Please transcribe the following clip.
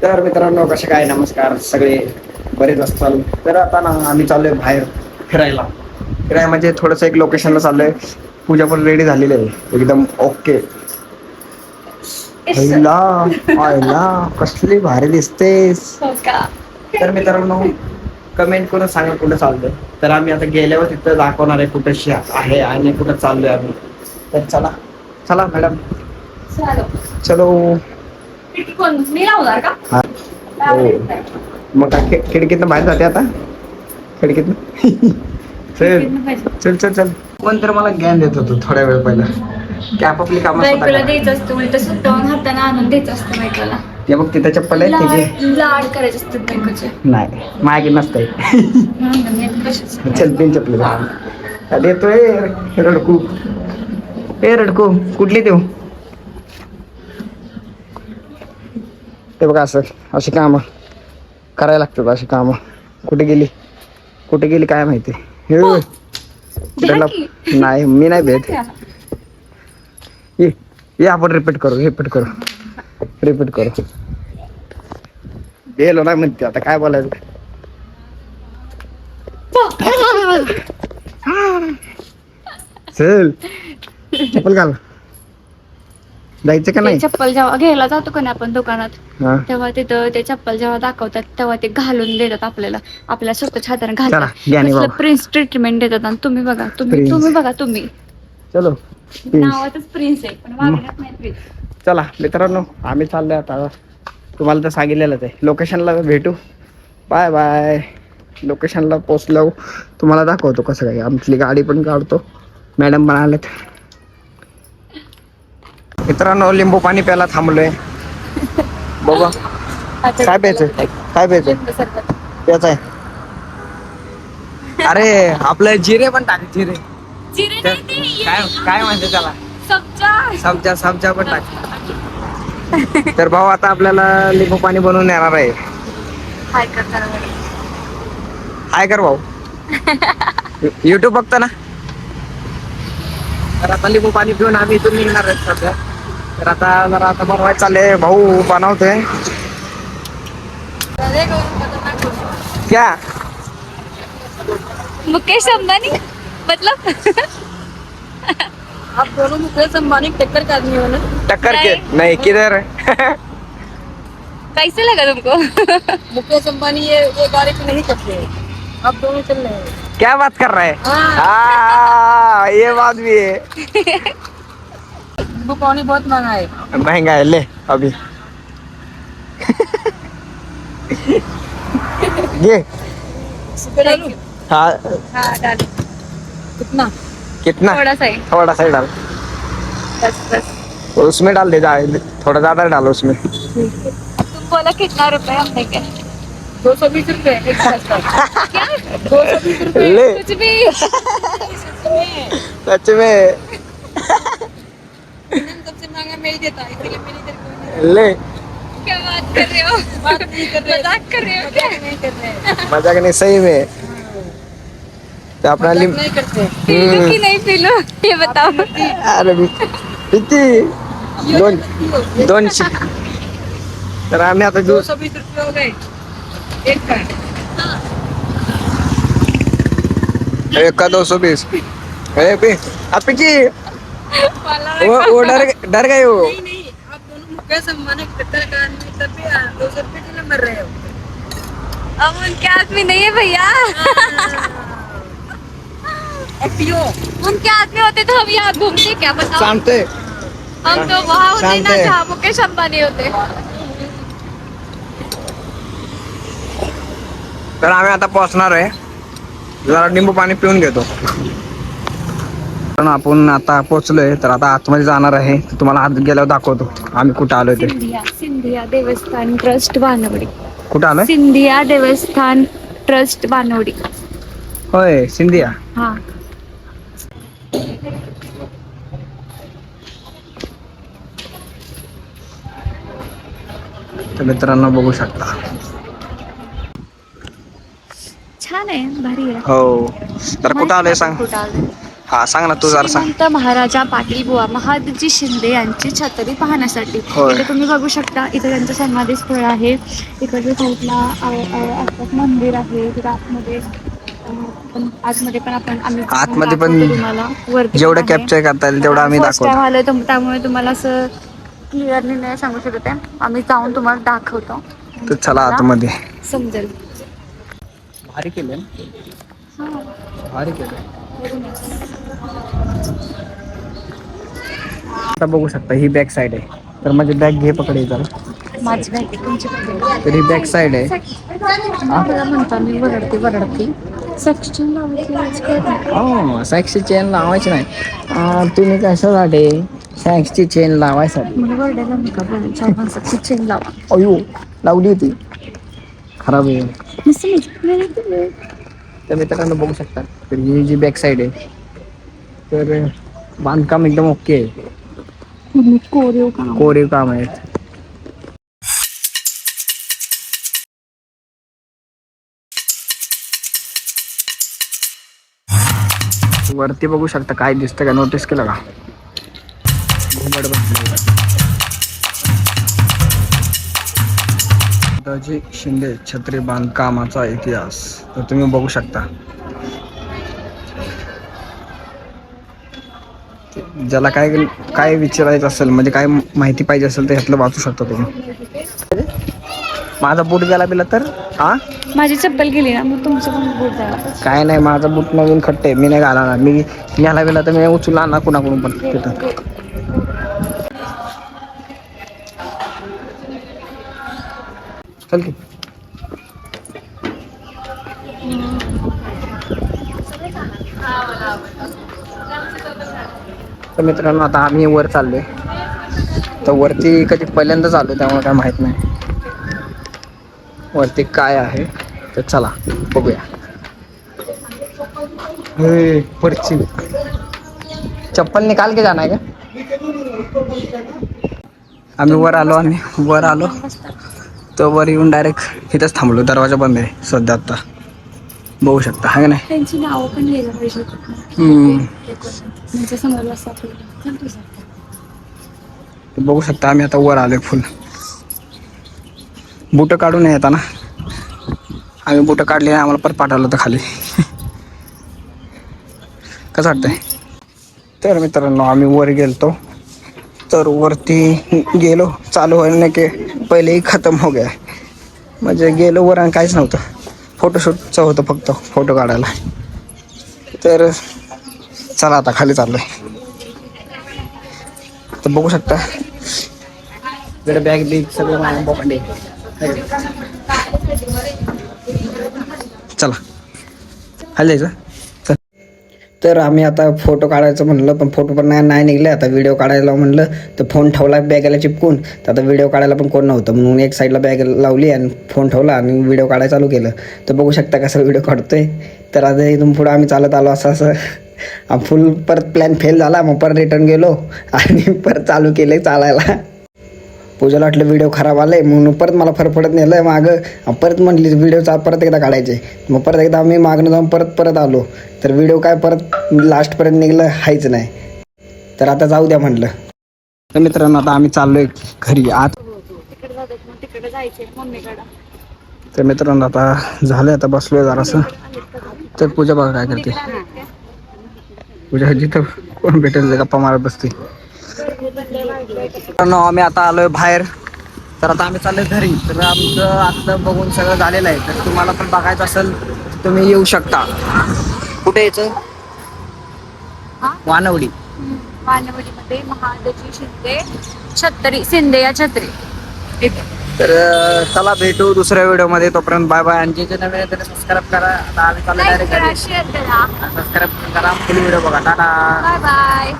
तर मित्रांनो कसे काय नमस्कार सगळे बरेच असताल. तर आता ना आम्ही चाललोय बाहेर फिरायला म्हणजे थोडंसं एक लोकेशनला चाललोय. पूजा पण रेडी झालेली आहे एकदम ओके. आईला आईला कसली भारी दिसतेस. हो का? तर मित्रांनो कमेंट करून सांगा कुठं चाललोय. तर आम्ही आता गेल्यावर तिथं दाखवणार आहे कुठं आहे आणि कुठं चाललोय आम्ही. तर चला चला मॅडम चलो. कोण मी लावणार का? हा हो मग काय खिडकीतनं बाहेर जाते आता खिडकीतनं. चल चल चल चल. पण तर मला ज्ञान देत होतो थोड्या वेळ पहिला की आपापली कामं स्वतः बायकोला करा. द्यायचं असतं उलट सुद्धा हाताने आणून द्यायचं असतं बायकोला. ते बघ तिथं चप्पल आहे त्याची. लाड करायचे असतात बायकोचे. नाही मागे नसतंय. चल तीन चप्पल देतोय रडकू. ए रडकू कुठली देऊ. ते बघा असं अशी कामं करायला लागतात. अशी कामं कुठे गेली काय माहिती. नाही मी नाही भेट. ये आपण रिपीट करू गेलो नाही म्हणते आता काय बोलायचं. चल चप्पल घाल. जायचं का नाही. चप्पल जेव्हा घ्यायला जातो का नाही आपण दुकानात हा तेव्हा तिथं ते चप्पल जेव्हा दाखवतात तेव्हा ते घालून देतात आपल्या स्वतःच्या हाताने चला, घालतात. ज्ञानी बाबा. प्रिन्स ट्रीटमेंट देतात आणि तुम्ही बघा तुम्ही चलो नावातच प्रिन्स आहे पण वागण्यात नाही प्रिन्स. चला मित्रांनो आम्ही चाललोय आता. तुम्हाला तर सांगितलेलंच आहे लोकेशनला भेटू. Bye bye. लोकेशनला पोचलो तुम्हाला दाखवतो कसं काय. आमची गाडी पण काढतो. मॅडम पण आलेत. मित्रांनो लिंबू पाणी प्यायला थांबलोय. बघा काय प्यायचंय प्यायच आहे. अरे आपलं जिरे पण टाक जिरे. काय म्हणते त्याला समजा पण टाक. तर भाऊ आता आपल्याला लिंबू पाणी बनवून येणार आहे. हाय कर भाऊ. युट्यूब बघतो ना. तर आता लिंबू पाणी पिऊन आम्ही इथून निघणार आहे सध्या. तर आता बनवायचं चाललंय. भाऊ बनवतोय क्या मुकेश अंबानी मतलब आप दोनों मुकेश अंबानी टक्कर का आदमी हो ना? टक्कर के नहीं किधर. कैसे लगा तुमको? मुकेश अंबानी ये गाड़ी पे नहीं करते हैं. आप दोनों चल रहे हैं. क्या बात कर रहा है. हाँ. ये बात भी है. वो पानी बहुत महंगा है. महंगा है ले अभी. ये डालूं? हाँ हाँ डाल कितना? कितना थोड़ा सा ही डाल. बस उसमें डाल दे थोड़ा ज्यादा डालो उसमें. तुम बोला कितना रुपए हमने क्या 220 रुपए एक गिलास का. 220 रुपए. ले कुछ भी सच में सबसे महंगा मैं ही देता है इसलिए मैंने इधर कोई नहीं. ले क्या बात कर रहे हो. बात नहीं कर रहे. मजाक कर रहे हो क्या? मजाक नहीं कर रहे. मजाक नहीं सही में. तो अपना मजाक लिम नहीं करते. पीलू की नहीं पीलू ये बताओ. अरे किती दोन तर आम्ही आता 220 रुपए हो गए एक का. एक का 220. आप की वो डर गए वो. नहीं नहीं आप दोनों मुकेश अंबानी टक्कर का आदमी तब भी 200 रुपए किलो मर रहे हो. हम उनके आदमी नहीं है भैया. पियो. उनके आदमी होते तो हम यहाँ घूमते क्या बताओ. सांगते हम तो वहाँ होते ना शांत है. जहाँ मुकेश अंबानी होते. तर आम्ही आता पोहोचणार आहे. जरा लिंबू पाणी पिऊन घेतो. पण आपण आता पोहोचलोय तर आता आतमध्ये जाणार आहे. तुम्हाला आत गेल्यावर दाखवतो आम्ही कुठं आलोय ते. सिंधिया देवस्थान ट्रस्ट बाणवडी. कुठं आलोय. सिंधिया देवस्थान ट्रस्ट बाणवडी. होय सिंधिया. हा तर मित्रांनो बघू शकता. छान आहे भारी आहे. हो तर कुठं आलोय सांग. कुठं आलोय हा सांग ना तू जरा सांग. श्रीमंत महाराजा पाटील बुवा महादजी शिंदे यांची छत्री पाहण्यासाठी होय. इथे तुम्ही बघू शकता. इथे त्यांचं समाधी स्थळ आहे. इकडच्या साईडला आसपास मंदिर आहे. तिथे आतमध्ये पण आम्ही आतमध्ये पण दाखवतो तुम्हाला. वरती जेवढं पण आहे. कॅप्चर करता येईल तेवढं आम्ही फर्स्ट टाइम दाखवतो. आलोय त्यामुळे तुम्हाला असं क्लिअरली नाही सांगू शकत आहे. आम्ही जाऊन तुम्हाला दाखवतो. तर चला आतमध्ये. समजेल. भारी केलं भारी केलं. आता बघू शकता ही बॅक साईड आहे. तर माझी बॅग घे पकडे जरा. माझी बॅग तुमची तर ही बॅक साईड आहे. म्हणता मी वरडते सेक्शन लावायची. सॅक्सची चेन लावायची नाही. तुम्ही कशासाठी सॅक्सची चेन लावायसाठी मला वरडायला नका बोलू. 4 माणसाची चेन लावा. अयो लावली होती खराब आहे. तर मित्रांनो बघू शकता. तर ही जी बॅक साईड आहे तर बांधकाम एकदम ओके आहे. कोरीव काम आहे. वरती बघू शकता काय दिसतं का नोटीस केलं का. घुमट महादजी शिंदे छत्री बांधकामाचा इतिहास. तर तुम्ही बघू शकता. ज्याला काय काय विचारायचं असेल म्हणजे काय माहिती पाहिजे असेल तर ह्यातलं वाचू शकता तुम्ही. माझा बूट गेला बिला तर माझी चप्पल गेली ना मग तुमचं पण बूट द्यायला. काय नाही माझा बूट नवीन खट्टे मी नाही घालणार. मी घ्यायला बिला तर मी उचलून आणणार कुणाकडून पण तिथं. चल की. तर मित्रांनो आता आम्ही वर चाललोय. तर वरती कधी पहिल्यांदाच आलो त्यामुळे काय माहित नाही वरती काय आहे. तर चला बघूया. पर्ची चप्पल निकाल के जाना है क्या. आम्ही वर आलो तर वर येऊन डायरेक्ट इथंच थांबलो. दरवाजा बंद आहे सध्या आता बघू शकता है का नाही. त्यांची नावं पण लिहायला पाहिजे. समोर बघू शकता आम्ही आता वर आलोय फुल. बुटं काढून येतात ना. आम्ही बुटं काढली नाही आम्हाला परत पाठवलं होतं खाली. कसं वाटतंय. तर मित्रांनो आम्ही वर गेलतो. तर वरती गेलो चालू होणे के पहिले ही खतम हो गया. म्हणजे गेलो वर आणि काहीच नव्हतं. फोटोशूटचं होतं फक्त फोटो काढायला. तर चला आता खाली चाललोय. तर बघू शकता इकडे बॅग बिग सगळं माझ्या पॉकेट. चला खाली जायचं. तर आम्ही आता फोटो काढायचं म्हणलं पण फोटो पण नाही निघले. आता व्हिडिओ काढायला म्हणलं तर फोन ठेवला बॅगेला चिपकून. तर आता व्हिडिओ काढायला पण कोण नव्हतं म्हणून एक साईडला बॅग लावली आणि फोन ठेवला आणि व्हिडिओ काढायला चालू केलं. तर बघू शकता कसं व्हिडिओ काढतोय. तर आता इथून पुढं आम्ही चालत आलो असं फुल परत प्लॅन फेल झाला. मग परत रिटर्न गेलो आणि परत चालू केलं चालायला. पूजाला वाटलं व्हिडिओ खराब आलाय म्हणून परत मला फरफडत नेलं मागं. परत म्हटली व्हिडिओचा परत एकदा काढायचे. मग परत एकदा आम्ही मागणं जाऊन परत आलो. तर व्हिडिओ काय परत लास्टपर्यंत निघलं हायच नाही. तर आता जाऊ द्या म्हटलं. तर मित्रांनो आता आम्ही चाललोय घरी आत. तिकडे जायचंय मम्मीकडे. तर मित्रांनो आता झालं आता बसलोय जरासं. तर पूजा बघा काय करते. पूजा जिथं कोण भेटेल गप्पा मारत बसते. आम्ही आता आलोय बाहेर. तर आता आम्ही चाललोय घरी. तर आमचं आतलं बघून सगळं झालेलं आहे. तर तुम्हाला पण बघायचं असेल तर तुम्ही येऊ शकता. कुठे यायचं. वानवडी. वानवडीमध्ये महादजी शिंदे छत्री शिंदे या छत्री. तर चला भेटू दुसऱ्या व्हिडिओमध्ये. तोपर्यंत बाय बाय. आणि जे नवीन आहे त्याने सबस्क्राईब करा. आता आम्ही चालू डायरेक्ट सबस्क्राईब करा फुल व्हिडिओ बघा. Tata bye bye.